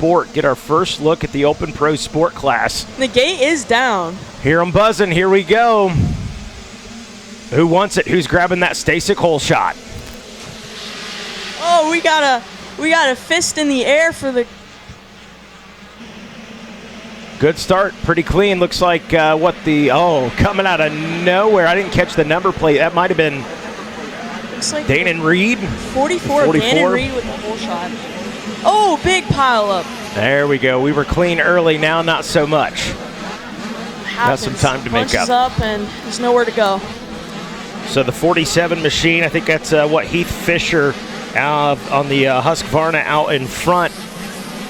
Sport. Get our first look at the Open Pro Sport class. The gate is down. Hear them buzzing. Here we go. Who wants it? Who's grabbing that Stasic hole shot? Oh, we got a fist in the air for the. Good start, pretty clean. Looks like coming out of nowhere. I didn't catch the number plate. That might have been Like Danon Reed. 44. Danon Reed with the hole shot. Oh, big pile up. There we go. We were clean early. Now not so much. Got some time to make up, and there's nowhere to go. So the 47 machine. I think that's Heath Fisher on the Husqvarna out in front.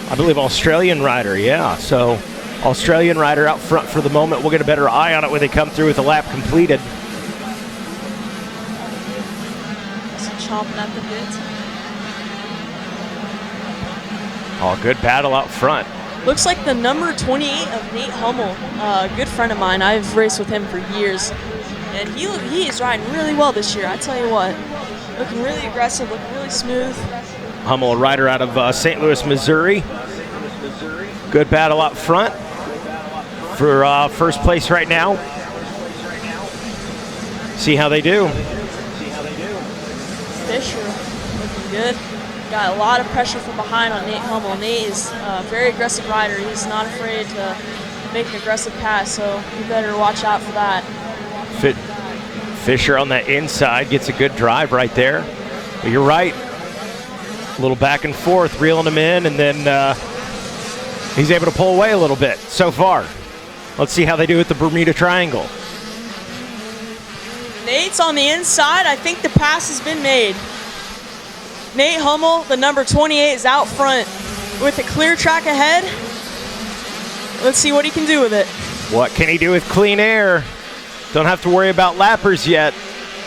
I believe Australian rider. Yeah. So Australian rider out front for the moment. We'll get a better eye on it when they come through with the lap completed. Chomping at the bit. Oh, good battle out front. Looks like the number 28 of Nate Hummel, a good friend of mine. I've raced with him for years, and he is riding really well this year. I tell you what, looking really aggressive, looking really smooth. Hummel, a rider out of St. Louis, Missouri. Good battle out front for first place right now. See how they do. Fisher looking good. Got a lot of pressure from behind on Nate Hummel. Nate is a very aggressive rider. He's not afraid to make an aggressive pass, so you better watch out for that. Fisher on that inside gets a good drive right there. But you're right. A little back and forth, reeling him in, and then he's able to pull away a little bit so far. Let's see how they do at the Bermuda Triangle. Nate's on the inside. I think the pass has been made. Nate Hummel, the number 28, is out front with a clear track ahead. Let's see what he can do with it. What can he do with clean air? Don't have to worry about lappers yet.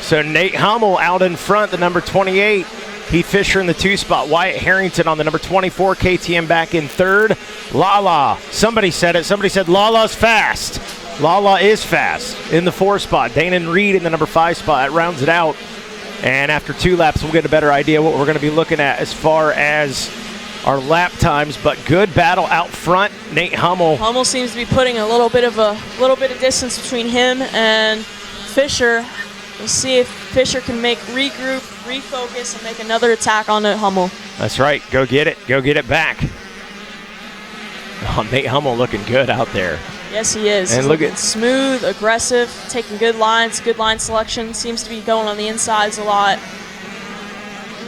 So Nate Hummel out in front, the number 28. Heath Fisher in the 2 spot. Wyatt Harrington on the number 24. KTM back in 3rd. Lala. Somebody said it. Somebody said Lala's fast. Lala is fast in the 4 spot. Danon Reed in the number 5 spot. That rounds it out. And after 2 laps, we'll get a better idea what we're going to be looking at as far as our lap times. But good battle out front. Nate Hummel. Hummel seems to be putting a little bit of distance between him and Fisher. We'll see if Fisher can regroup, refocus, and make another attack on Hummel. That's right. Go get it. Go get it back. Oh, Nate Hummel looking good out there. Yes, he is. And he's looking smooth, aggressive, taking good lines, good line selection. Seems to be going on the insides a lot.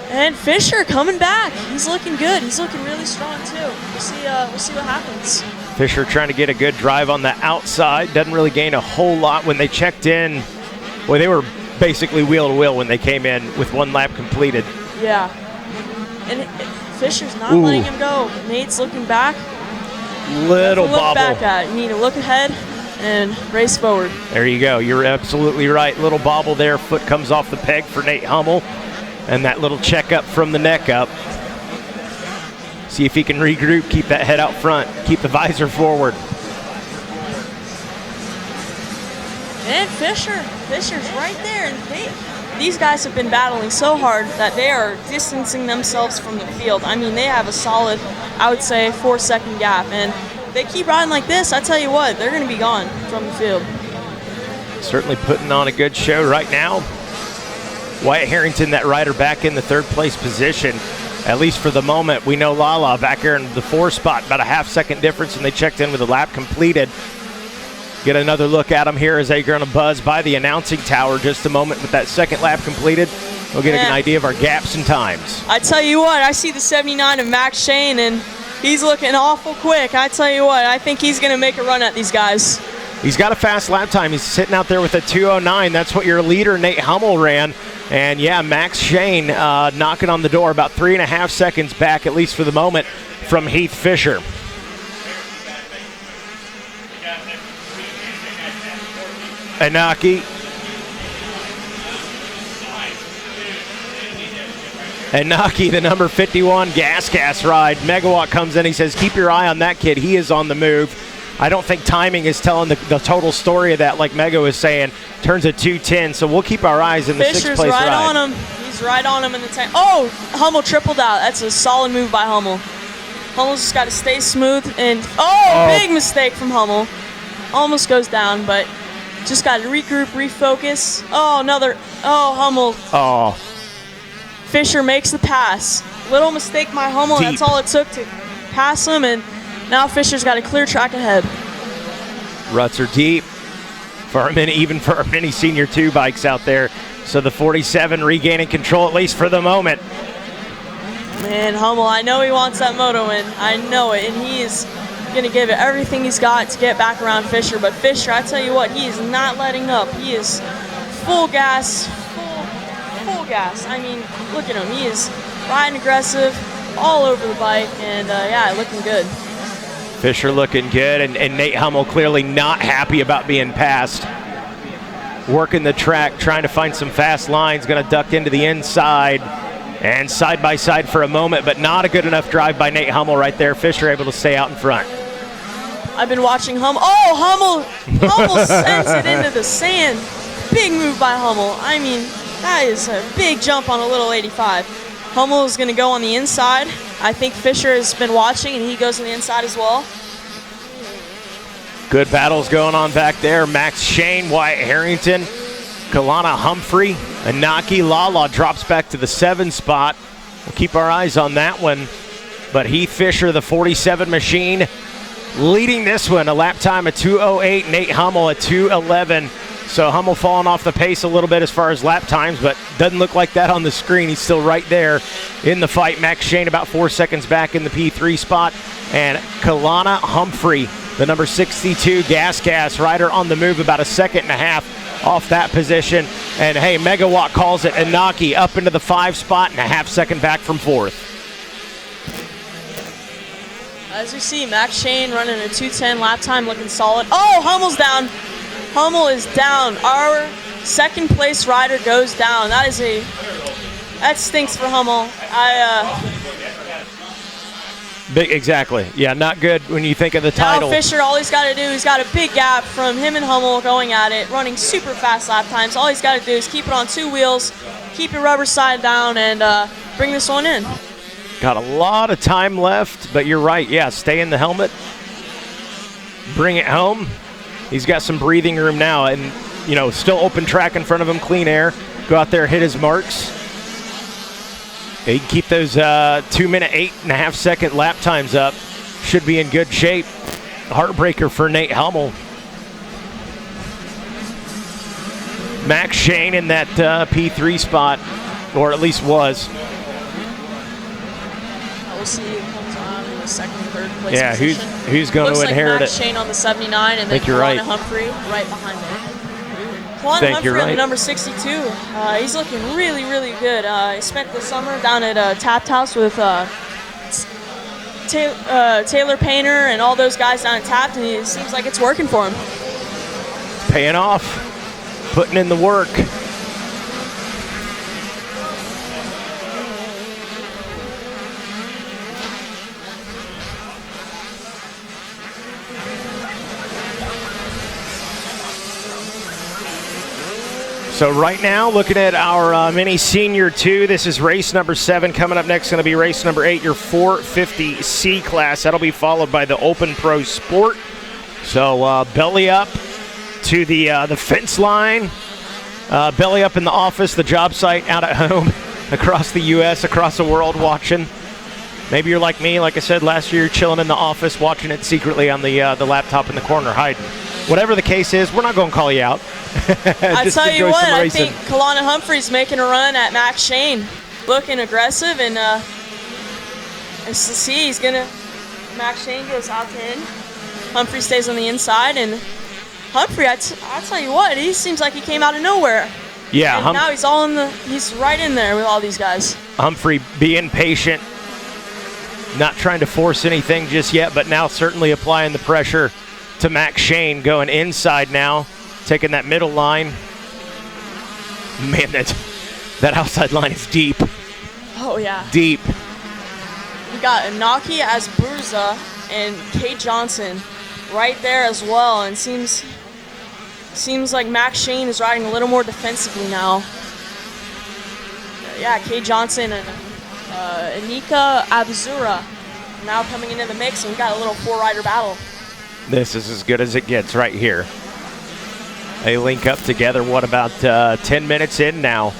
And Fisher coming back. He's looking good. He's looking really strong too. We'll see what happens. Fisher trying to get a good drive on the outside. Doesn't really gain a whole lot when they checked in. Well, they were basically wheel to wheel when they came in with 1 lap completed. Yeah. And Fisher's not letting him go. Nate's looking back. Little bobble. Back at. You need to look ahead and race forward. There you go. You're absolutely right. Little bobble there. Foot comes off the peg for Nate Hummel. And that little check up from the neck up. See if he can regroup, keep that head out front, keep the visor forward. And Fisher's right there. And these guys have been battling so hard that they are distancing themselves from the field. I mean, they have a solid, I would say, 4-second gap. And they keep riding like this, I tell you what, they're going to be gone from the field. Certainly putting on a good show right now. Wyatt Harrington, that rider, back in the 3rd place position, at least for the moment. We know Lala back here in the 4 spot, about a half-second difference, and they checked in with a lap completed. Get another look at them here as they're going to buzz by the announcing tower just a moment with that 2nd lap completed. We'll get an idea of our gaps and times. I tell you what, I see the 79 of Max Shane, and he's looking awful quick. I tell you what, I think he's going to make a run at these guys. He's got a fast lap time. He's sitting out there with a 2:09. That's what your leader, Nate Hummel, ran. And, yeah, Max Shane knocking on the door, about 3.5 seconds back, at least for the moment, from Heath Fisher. Anaki. Anaki, the number 51 gas ride. Megawatt comes in. He says, keep your eye on that kid. He is on the move. I don't think timing is telling the total story of that, like Mego was saying. Turns at 2:10, so we'll keep our eyes in the 6th place ride. On him. He's right on him in the tank. Oh, Hummel tripled out. That's a solid move by Hummel. Hummel's just got to stay smooth and big mistake from Hummel. Almost goes down, but just got to regroup, refocus. Hummel. Oh. Fisher makes the pass. Little mistake by Hummel. Deep. That's all it took to pass him, and now Fisher's got a clear track ahead. Ruts are deep for our even for our mini senior 2 bikes out there. So the 47 regaining control, at least for the moment. Man, Hummel, I know he wants that moto win. I know it, and he is going to give it everything he's got to get back around Fisher. But Fisher, I tell you what, he is not letting up. He is full gas, full gas. I mean, look at him. He is riding aggressive all over the bike, and looking good. Fisher looking good, and Nate Hummel clearly not happy about being passed. Working the track, trying to find some fast lines, going to duck into the inside. And side by side for a moment, but not a good enough drive by Nate Hummel right there. Fisher able to stay out in front. I've been watching Hummel. Oh, Hummel sends it into the sand. Big move by Hummel. I mean, that is a big jump on a little 85. Hummel is going to go on the inside. I think Fisher has been watching, and he goes on the inside as well. Good battles going on back there. Max Shane, Wyatt Harrington, Kalana Humphrey, Inaki Lala drops back to the 7 spot. We'll keep our eyes on that one. But Heath Fisher, the 47 machine, leading this one. A lap time of 2:08. Nate Hummel at 2:11. So Hummel falling off the pace a little bit as far as lap times, but doesn't look like that on the screen. He's still right there in the fight. Max Shane about 4 seconds back in the P3 spot. And Kalana Humphrey, the number 62 Gas rider on the move, about 1.5 seconds off that position. And hey, Megawatt calls it. Inaki up into the 5 spot and 0.5 second back from 4th. As we see, Max Shane running a 2:10 lap time, looking solid. Oh, Hummel's down. Hummel is down. Our second place rider goes down. That stinks for Hummel. Exactly. Yeah, not good when you think of the title. Now Fisher, all he's got to do, he's got a big gap from him and Hummel going at it, running super fast lap times. All he's got to do is keep it on 2 wheels, keep your rubber side down, and bring this one in. Got a lot of time left, but you're right. Yeah, stay in the helmet. Bring it home. He's got some breathing room now, and, still open track in front of him, clean air. Go out there, hit his marks. He can keep those 2 minute, 8.5 second lap times up. Should be in good shape. Heartbreaker for Nate Hummel. Max Shane in that P3 spot, or at least was. We'll see who comes on in the second and third place position. Yeah, who's going to inherit Max it? Shane on the 79, and then Kalana Humphrey right behind him. Kalana Humphrey on the number 62. He's looking really, really good. He spent the summer down at Taft House with Taylor Painter and all those guys down at Taft, and it seems like it's working for him. It's paying off, putting in the work. So right now, looking at our mini senior 2, this is race number 7. Coming up next, going to be race number 8, your 450C class. That'll be followed by the Open Pro Sport. So belly up to the fence line, belly up in the office, the job site, out at home, across the U.S., across the world, watching. Maybe you're like me. Like I said, last year, chilling in the office, watching it secretly on the laptop in the corner, hiding. Whatever the case is, we're not going to call you out. I tell you what, I think Kalana Humphrey's making a run at Max Shane, looking aggressive, and see, he's gonna. Max Shane goes out to in. Humphrey stays on the inside, and Humphrey, I tell you what, he seems like he came out of nowhere. Yeah, and now he's right in there with all these guys. Humphrey being patient, not trying to force anything just yet, but now certainly applying the pressure to Max Shane, going inside now, taking that middle line. Man, that outside line is deep. Oh, yeah. Deep. We got Inaki Asburza and Kate Johnson right there as well, and seems like Max Shane is riding a little more defensively now. Yeah, Kate Johnson and Anika Abzura now coming into the mix, and we got a little 4-rider battle. This is as good as it gets right here. They link up together, what, about 10 minutes in now?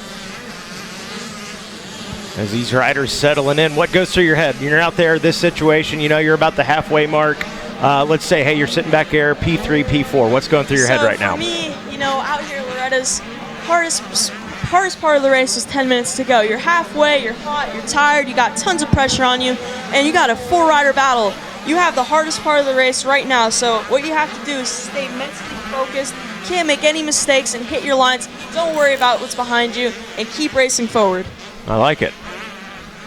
As these riders settling in, what goes through your head? You're out there, this situation, you know, you're about the halfway mark. Let's say, hey, you're sitting back there, P3, P4. What's going through your head right now? For me, you know, out here, Loretta's hardest part of the race is 10 minutes to go. You're halfway, you're hot, you're tired, you got tons of pressure on you, and you got a 4-rider battle. You have the hardest part of the race right now, so what you have to do is stay mentally focused, can't make any mistakes, and hit your lines. Don't worry about what's behind you, and keep racing forward. I like it.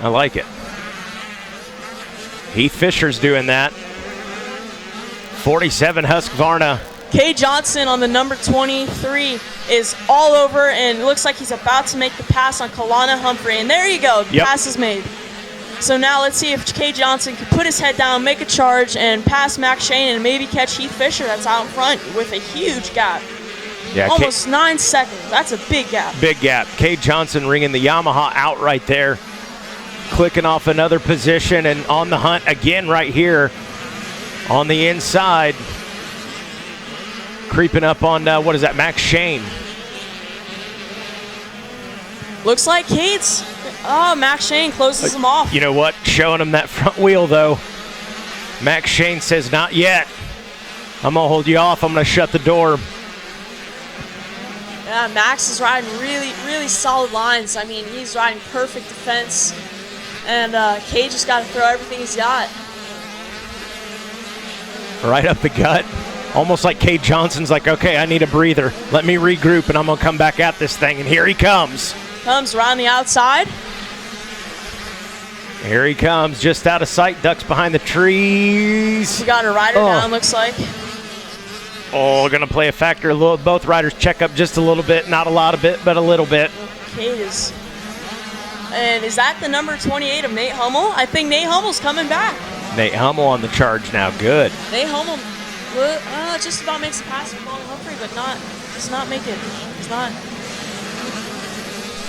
I like it. Heath Fisher's doing that. 47 Husqvarna. Kay Johnson on the number 23 is all over, and it looks like he's about to make the pass on Kalana Humphrey. And there you go, the pass is made. So now let's see if Kay Johnson can put his head down, make a charge, and pass Max Shane and maybe catch Heath Fisher that's out in front with a huge gap. Yeah, almost 9 seconds. That's a big gap. Big gap. Kay Johnson ringing the Yamaha out right there. Clicking off another position and on the hunt again right here on the inside. Creeping up on, what is that, Max Shane. Looks like Kate's, Max Shane closes him off. You know what, showing him that front wheel though. Max Shane says, not yet. I'm gonna hold you off, I'm gonna shut the door. Yeah, Max is riding really, really solid lines. I mean, he's riding perfect defense. And Kay just got to throw everything he's got. Right up the gut. Almost like Kay Johnson's like, okay, I need a breather. Let me regroup, and I'm going to come back at this thing. And here he comes. Comes around the outside. Here he comes, just out of sight, ducks behind the trees. We got a rider down, looks like. Oh, going to play a factor. Both riders check up just a little bit. Not a lot of it, but a little bit. Kate is... And is that the number 28 of Nate Hummel? I think Nate Hummel's coming back. Nate Hummel on the charge now. Good. Nate Hummel just about makes a pass for Colin Humphrey, but does not make it. It's not.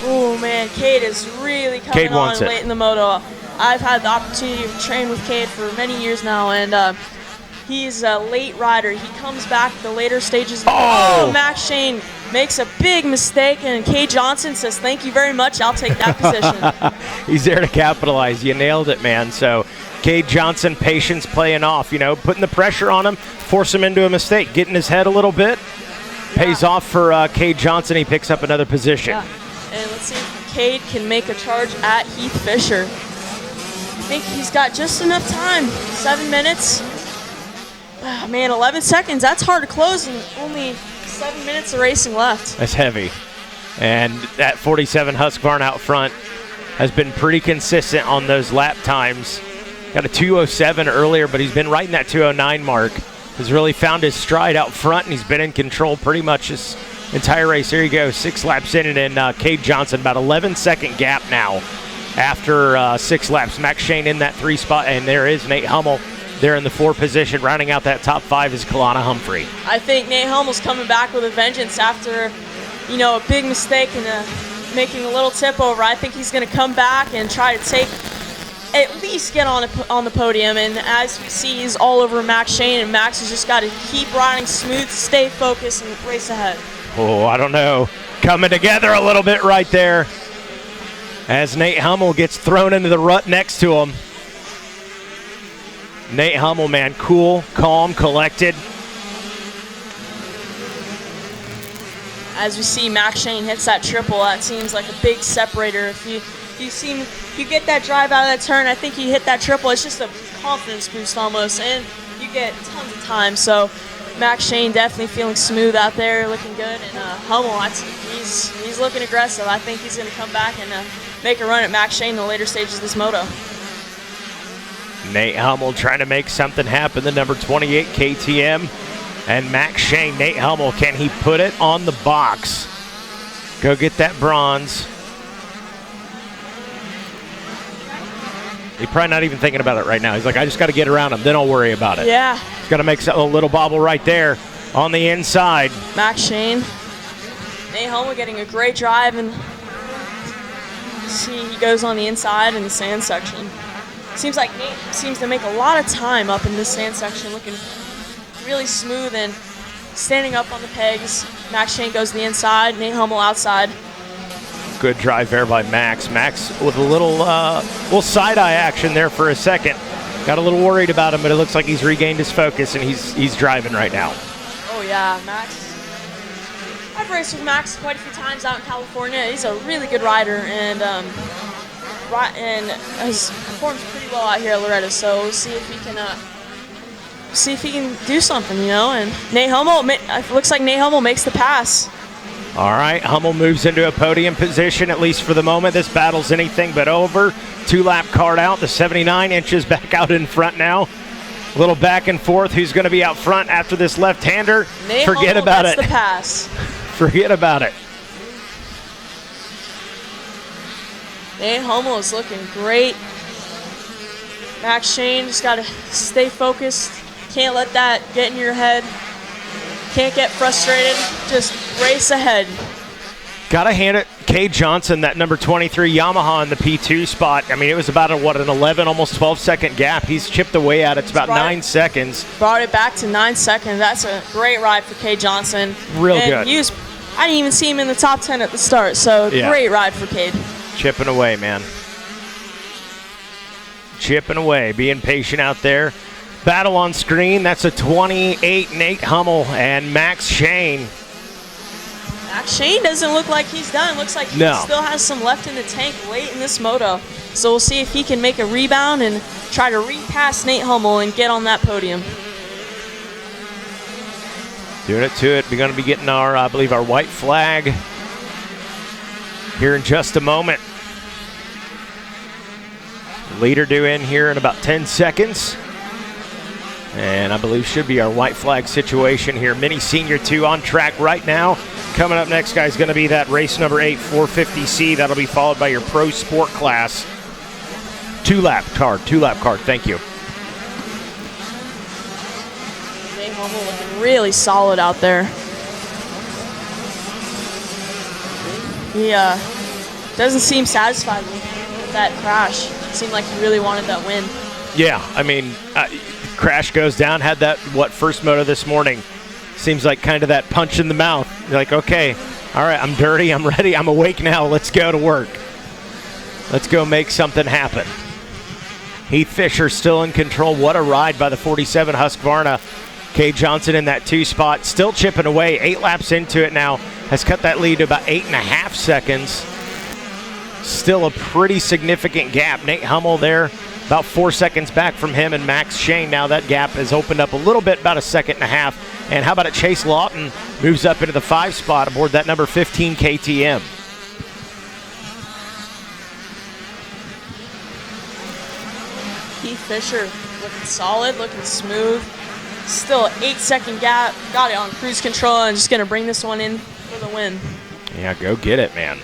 Oh, man. Cade is really coming on late in the moto. I've had the opportunity to train with Cade for many years now, and he's a late rider. He comes back the later stages. Max Shane makes a big mistake, and Kay Johnson says, thank you very much, I'll take that position. He's there to capitalize. You nailed it, man. So Kay Johnson, patience playing off, you know, putting the pressure on him, force him into a mistake, getting his head a little bit. Pays off for Kay Johnson. He picks up another position. Yeah. And let's see if Cade can make a charge at Heath Fisher. I think he's got just enough time. 7 minutes. Oh, man, 11 seconds. That's hard to close, and only 7 minutes of racing left. That's heavy. And that 47 Husqvarna out front has been pretty consistent on those lap times. Got a 2:07 earlier, but he's been right in that 2:09 mark. Has really found his stride out front, and he's been in control pretty much this entire race. Here you go, 6 laps in, and then Cade Johnson, about 11-second gap now after 6 laps. Max Shane in that 3 spot, and there is Nate Hummel there in the 4 position. Rounding out that top 5 is Kalana Humphrey. I think Nate Hummel's coming back with a vengeance after, you know, a big mistake and making a little tip over. I think he's going to come back and try to at least get on the podium. And as we see, he's all over Max Shane, and Max has just got to keep riding smooth, stay focused, and race ahead. Oh, I don't know. Coming together a little bit right there as Nate Hummel gets thrown into the rut next to him. Nate Hummel, man, cool, calm, collected. As we see, Max Shane hits that triple. That seems like a big separator. If you get that drive out of that turn, I think you hit that triple. It's just a confidence boost almost, and you get tons of time. So Max Shane definitely feeling smooth out there, looking good. And Hummel, he's looking aggressive. I think he's going to come back and make a run at Max Shane in the later stages of this moto. Nate Hummel trying to make something happen, the number 28 KTM. And Max Shane, Nate Hummel, can he put it on the box? Go get that bronze. He's probably not even thinking about it right now. He's like, I just got to get around him, then I'll worry about it. Yeah. He's got to make a little bobble right there on the inside. Max Shane. Nate Hummel getting a great drive, and see he goes on the inside in the sand section. Seems like Nate seems to make a lot of time up in this sand section, looking really smooth and standing up on the pegs. Max Shane goes to the inside, Nate Hummel outside. Good drive there by Max. Max with a little side-eye action there for a second. Got a little worried about him, but it looks like he's regained his focus and he's driving right now. Oh yeah, Max. I've raced with Max quite a few times out in California. He's a really good rider and has performed pretty well out here at Loretta. So we'll see if he can do something, you know. And Nate Hummel, looks like Nate Hummel makes the pass. All right, Hummel moves into a podium position, at least for the moment. This battle's anything but over. 2-lap card out, the 79 inches back out in front now. A little back and forth. Who's going to be out front after this left-hander? Forget about it. The pass. Forget about it. Nate Hummel is looking great. Max Shane just got to stay focused. Can't let that get in your head. Can't get frustrated. Just race ahead. Gotta hand it Cade Johnson, that number 23 Yamaha in the P2 spot. I mean, it was about an 11, almost 12-second gap. He's chipped away at it. It's about 9 seconds. Brought it back to 9 seconds. That's a great ride for Cade Johnson. Real good. I didn't even see him in the top 10 at the start, so yeah. Great ride for Cade. Chipping away, man. Chipping away, being patient out there. Battle on screen, that's a 28 Nate Hummel and Max Shane. Max Shane doesn't look like he's done. Looks like he still has some left in the tank late in this moto. So we'll see if he can make a rebound and try to repass Nate Hummel and get on that podium. Doing it to it. We're going to be getting our, I believe, our white flag here in just a moment. Leader due in here in about 10 seconds. And I believe should be our white flag situation here. Mini Senior 2 on track right now. Coming up next, guys, going to be that race number 8, 450C. That'll be followed by your Pro Sport class. 2-lap card, thank you. Nate Hummel looking really solid out there. He doesn't seem satisfied with that crash. It seemed like he really wanted that win. Yeah, I mean, crash goes down. Had that, first moto this morning. Seems like kind of that punch in the mouth. You're like, okay, all right, I'm dirty, I'm ready, I'm awake now. Let's go to work. Let's go make something happen. Heath Fisher still in control. What a ride by the 47 Husqvarna. Cade Johnson in that 2 spot, still chipping away. 8 laps into it now. Has cut that lead to about 8.5 seconds. Still a pretty significant gap. Nate Hummel there, about 4 seconds back from him and Max Shane. Now that gap has opened up a little bit, about 1.5 seconds. And how about it? Chase Lawton moves up into the 5 spot aboard that number 15 KTM. Heath Fisher looking solid, looking smooth. Still an 8-second gap. Got it on cruise control and just going to bring this one in for the win. Yeah, go get it, man.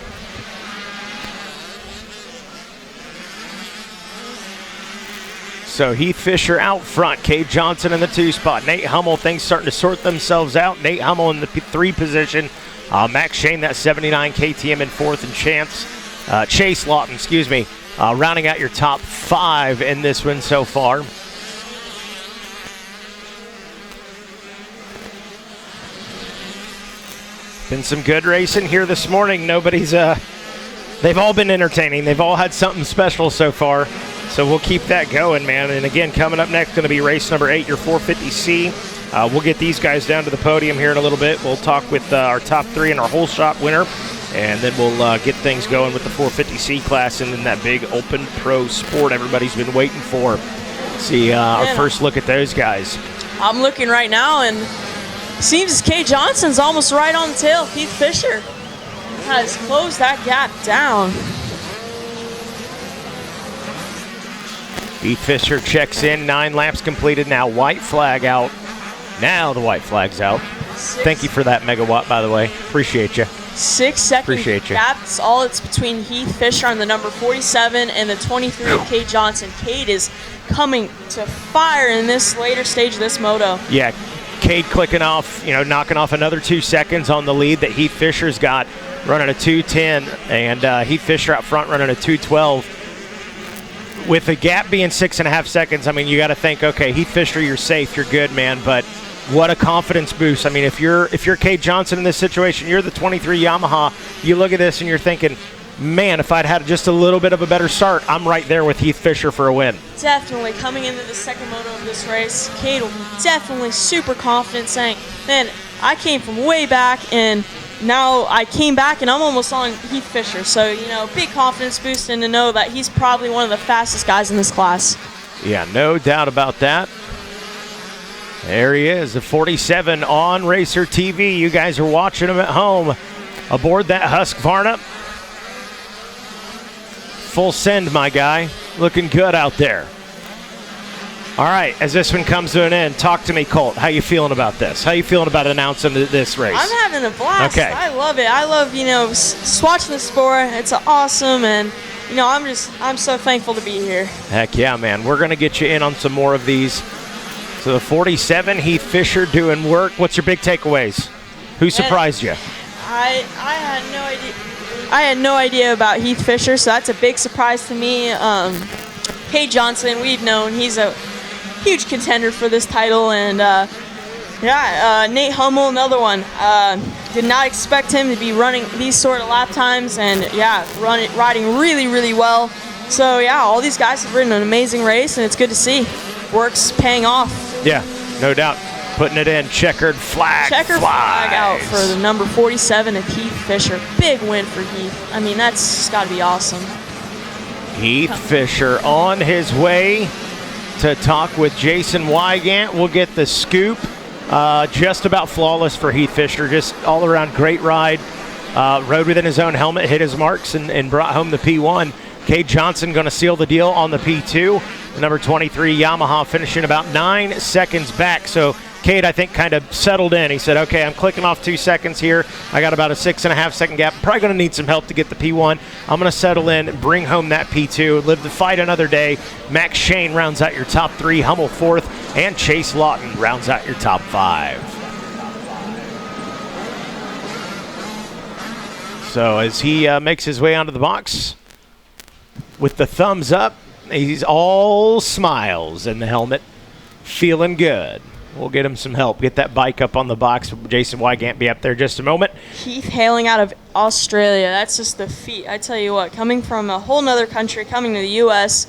So Heath Fisher out front, Cade Johnson in the 2 spot. Nate Hummel, things starting to sort themselves out. Nate Hummel in the 3 position. Max Shane, that 79 KTM in 4th, and Chase Lawton, rounding out your top 5 in this one so far. Been some good racing here this morning. They've all been entertaining. They've all had something special so far. So we'll keep that going, man. And again, coming up next, going to be race number 8, your 450C. We'll get these guys down to the podium here in a little bit. We'll talk with our top 3 and our whole shot winner. And then we'll get things going with the 450C class and then that big open pro sport everybody's been waiting for. See our first look at those guys. I'm looking right now, and seems as Cade Johnson's almost right on the tail of Heath Fisher. Has closed that gap down. Heath Fisher checks in, 9 laps completed now. White flag out. Now the white flag's out. Thank you for that megawatt, by the way. Appreciate you. 6-second gap. That's all it's between Heath Fisher on the number 47 and the 23 Cade Johnson. Cade is coming to fire in this later stage of this moto. Yeah, Cade clicking off, knocking off another 2 seconds on the lead that Heath Fisher's got, running a 2:10, and Heath Fisher out front running a 2:12. with the gap being 6.5 seconds, I mean, you got to think, okay, Heath Fisher, you're safe, you're good, man. But what a confidence boost. I mean, if you're Cade Johnson in this situation, you're the 23 Yamaha, you look at this and you're thinking, man, if I'd had just a little bit of a better start, I'm right there with Heath Fisher for a win. Definitely. Coming into the second moto of this race, Cade definitely super confident, saying, man, I came from way back, and now I came back, and I'm almost on Heath Fisher. So, you know, big confidence boost, and to know that he's probably one of the fastest guys in this class. Yeah, no doubt about that. There he is, the 47 on Racer TV. You guys are watching him at home aboard that Husqvarna. Full send, my guy. Looking good out there. All right, as this one comes to an end, talk to me, Colt. How you feeling about this? How you feeling about announcing this race? I'm having a blast. Okay. I love it. I love, you know, watching the sport. It's awesome, and, you know, I'm so thankful to be here. Heck yeah, man. We're going to get you in on some more of these. So the 47, Heath Fisher doing work. What's your big takeaways? Who surprised you? I had no idea. I had no idea about Heath Fisher, so that's a big surprise to me. Cade Johnson, we've known he's a huge contender for this title, and Nate Hummel, another one. Did not expect him to be running these sort of lap times, and riding really, really well. So yeah, all these guys have ridden an amazing race, and it's good to see. Work's paying off. Yeah, no doubt. Putting it in, checkered flag. Checkered flag out for the number 47 of Heath Fisher. Big win for Heath. I mean, that's got to be awesome. Heath Fisher on his way to talk with Jason Wygant. We'll get the scoop. Just about flawless for Heath Fisher. Just all around great ride. Rode within his own helmet, hit his marks, and brought home the P1. Cade Johnson going to seal the deal on the P2. The number 23 Yamaha finishing about 9 seconds back. So Cade, I think, kind of settled in. He said, okay, I'm clicking off 2 seconds here. I got about a 6.5 second gap. Probably going to need some help to get the P1. I'm going to settle in, bring home that P2, live to fight another day. Max Shane rounds out your top 3, Hummel 4th, and Chase Lawton rounds out your top 5. So as he makes his way onto the box with the thumbs up, he's all smiles in the helmet, feeling good. We'll get him some help. Get that bike up on the box. Jason Wygant be up there just a moment. Heath hailing out of Australia. That's just the feat. I tell you what, coming from a whole nother country, coming to the U.S.,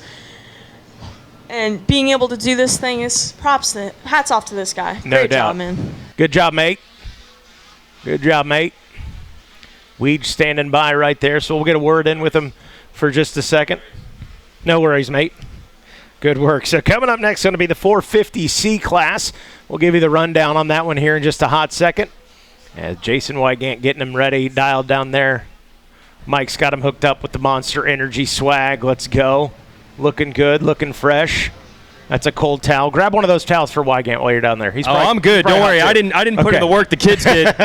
and being able to do this thing is hats off to this guy. No Great doubt. job, man. Good job, mate. Good job, mate. Weege standing by right there, so we'll get a word in with him for just a second. No worries, mate. Good work. So coming up next is going to be the 450C class. We'll give you the rundown on that one here in just a hot second. As Jason Wygant getting him ready, dialed down there. Mike's got him hooked up with the Monster Energy swag. Let's go. Looking good, looking fresh. That's a cold towel. Grab one of those towels for Wygant while you're down there. I'm good. Don't worry. I didn't put in the work the kids did.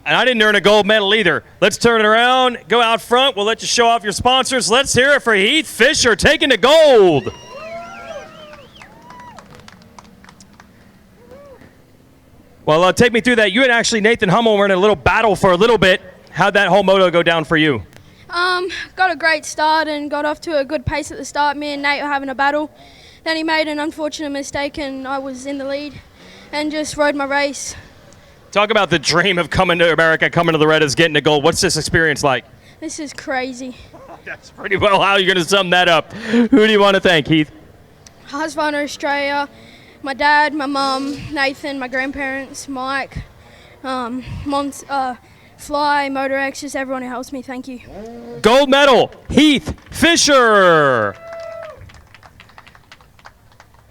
And I didn't earn a gold medal either. Let's turn it around. Go out front. We'll let you show off your sponsors. Let's hear it for Heath Fisher taking the gold. Well, take me through that. You and actually Nathan Hummel were in a little battle for a little bit. How'd that whole moto go down for you? Got a great start and got off to a good pace at the start. Me and Nate were having a battle. Then he made an unfortunate mistake and I was in the lead and just rode my race. Talk about the dream of coming to America, coming to Loretta's, getting a gold. What's this experience like? This is crazy. That's pretty well how you're going to sum that up. Who do you want to thank, Heath? Husqvarna Australia, my dad, my mum, Nathan, my grandparents, Mike, Fly, Moto X, just everyone who helps me. Thank you. Gold medal, Heath Fisher.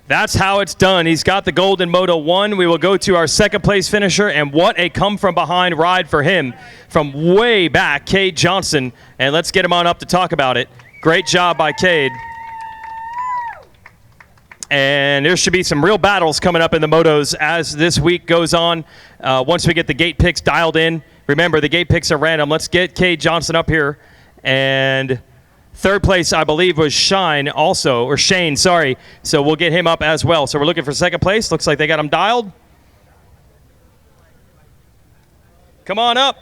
That's how it's done. He's got the gold in Moto 1. We will go to our second place finisher, and what a come-from-behind ride for him from way back, Cade Johnson. And let's get him on up to talk about it. Great job by Cade. And there should be some real battles coming up in the motos as this week goes on. Once we get the gate picks dialed in. Remember, the gate picks are random. Let's get Cade Johnson up here. And third place, I believe, was Shane, sorry. So we'll get him up as well. So we're looking for second place. Looks like they got him dialed. Come on up.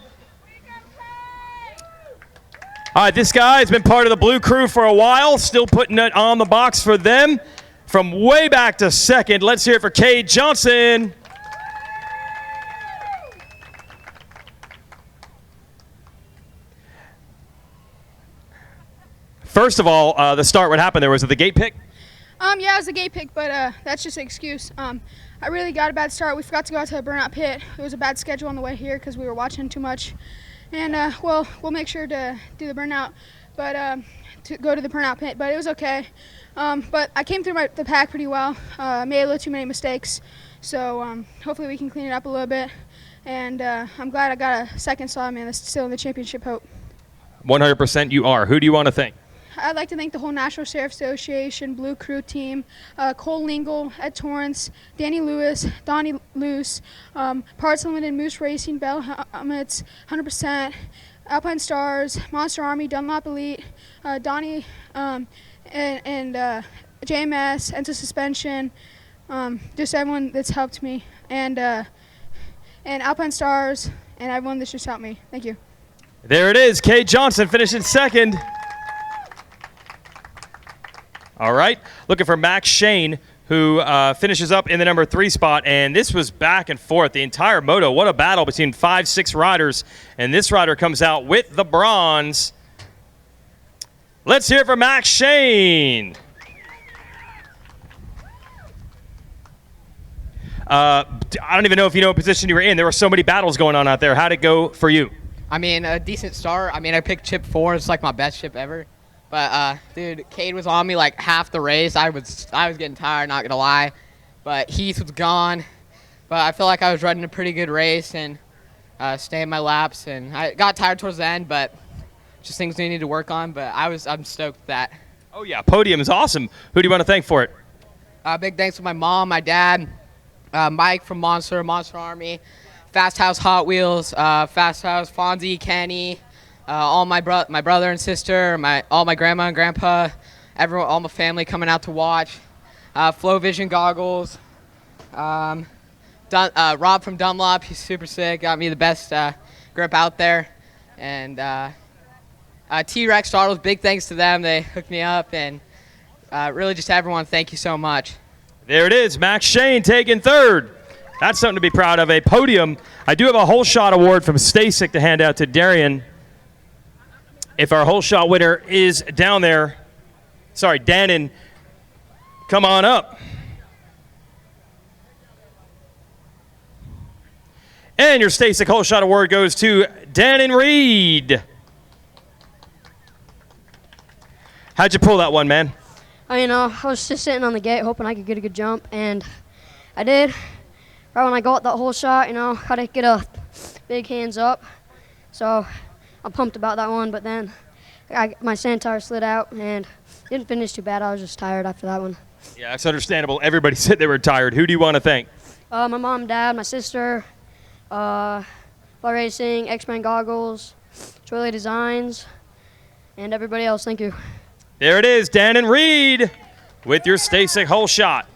All right, this guy has been part of the blue crew for a while, still putting it on the box for them from way back to second. Let's hear it for Cade Johnson. First of all, the start, what happened there? Was it the gate pick? Yeah, it was a gate pick, but that's just an excuse. I really got a bad start. We forgot to go out to the burnout pit. It was a bad schedule on the way here because we were watching too much. And, well, we'll make sure to do the burnout, but to go to the burnout pit, but it was okay. But I came through the pack pretty well. Made a little too many mistakes, so hopefully we can clean it up a little bit. And I'm glad I got a second slot, man. That's still in the championship hope. 100% you are. Who do you want to thank? I'd like to thank the whole National Sheriff Association, Blue Crew team, Cole Lingle, Ed Torrance, Danny Lewis, Donnie Luce, Parts Limited, Moose Racing, Bell Helmets, 100%, Alpine Stars, Monster Army, Dunlop Elite, Donnie, and JMS, Enzo Suspension, just everyone that's helped me, and Alpine Stars, and everyone that's just helped me. Thank you. There it is. Cade Johnson finishing second. All right, looking for Max Shane, who finishes up in the number 3 spot. And this was back and forth the entire moto. What a battle between 5, 6 riders. And this rider comes out with the bronze. Let's hear it for Max Shane. I don't even know if you know what position you were in. There were so many battles going on out there. How'd it go for you? I mean, a decent start. I mean, I picked chip 4. It's like my best chip ever. But, dude, Cade was on me like half the race. I was getting tired, not going to lie. But Heath was gone. But I feel like I was running a pretty good race and staying my laps. And I got tired towards the end, but just things we need to work on. But I'm stoked with that. Oh, yeah, Podium is awesome. Who do you want to thank for it? Big thanks to my mom, my dad, Mike from Monster Army, Fast House Hot Wheels, Fast House Fonzie, Kenny, all my brother and sister, all my grandma and grandpa, everyone, all my family coming out to watch. Flow Vision goggles. Rob from Dunlop, he's super sick, got me the best grip out there. And T-Rex Startles, big thanks to them. They hooked me up, and really just everyone, thank you so much. There it is, Max Shane taking third. That's something to be proud of, a podium. I do have a whole shot award from Stasek to hand out to Darian. If our whole shot winner is down there, sorry, Dannon, come on up. And your Stasek whole shot award goes to Dannon Reed. How'd you pull that one, man? I was just sitting on the gate hoping I could get a good jump, and I did. Right when I got that whole shot, had to get a big hands up. So I'm pumped about that one, but then my sand tire slid out and didn't finish too bad. I was just tired after that one. Yeah, it's understandable. Everybody said they were tired. Who do you want to thank? My mom, dad, my sister, Fly Racing, X-Men Goggles, Troy Designs, and everybody else. Thank you. There it is, Dannon Reed with your Stasek whole shot.